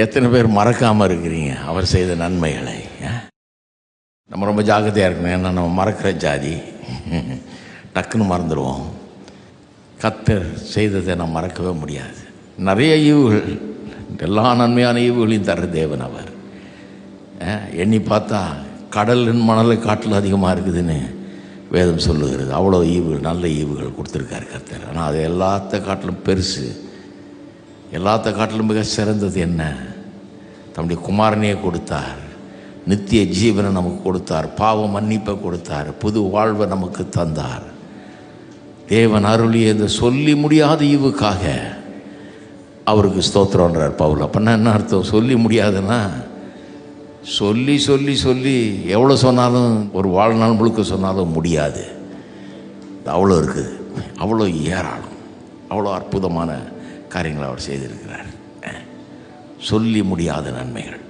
எத்தனை பேர் மறக்காமல் இருக்கிறீங்க அவர் செய்த நன்மைகளை? நம்ம ரொம்ப ஜாக்கிரதையாக இருக்கணும். ஏன்னா நம்ம மறக்கிற ஜாதி, டக்குன்னு மறந்துடுவோம். கர்த்தர் செய்ததை நம்ம மறக்கவே முடியாது. நிறைய ஈவுகள், எல்லா நன்மையான ஈவுகளையும் தர தேவன் அவர். எண்ணி பார்த்தா கடலின் மணலை காட்டில் அதிகமாக இருக்குதுன்னு வேதம் சொல்லுகிறது. அவ்வளோ ஈவுகள், நல்ல ஈவுகள் கொடுத்துருக்காரு கர்த்தர். ஆனால் அது எல்லாத்த காட்டிலும் பெருசு, எல்லாத்த காட்டிலும் மிக சிறந்தது என்ன? தம்முடைய குமாரனையே கொடுத்தார். நித்திய ஜீவனை நமக்கு கொடுத்தார். பாவ மன்னிப்பை கொடுத்தார். புது வாழ்வை நமக்கு தந்தார். தேவன் அருளிய இந்த சொல்லி முடியாத ஈவுக்காக அவருக்கு ஸ்தோத்திரன்றார் பவுல். அப்படின்னா என்ன அர்த்தம்? சொல்லி முடியாதுன்னா சொல்லி சொல்லி சொல்லி எவ்வளோ சொன்னாலும், ஒரு வாழ்நாள் முழுக்க சொன்னாலும் முடியாது. அவ்வளோ இருக்குது, அவ்வளோ ஏராளம், அவ்வளோ அற்புதமான காரியங்களை அவர் செய்திருக்கிறார். சொல்லி முடியாத நன்மைகள்.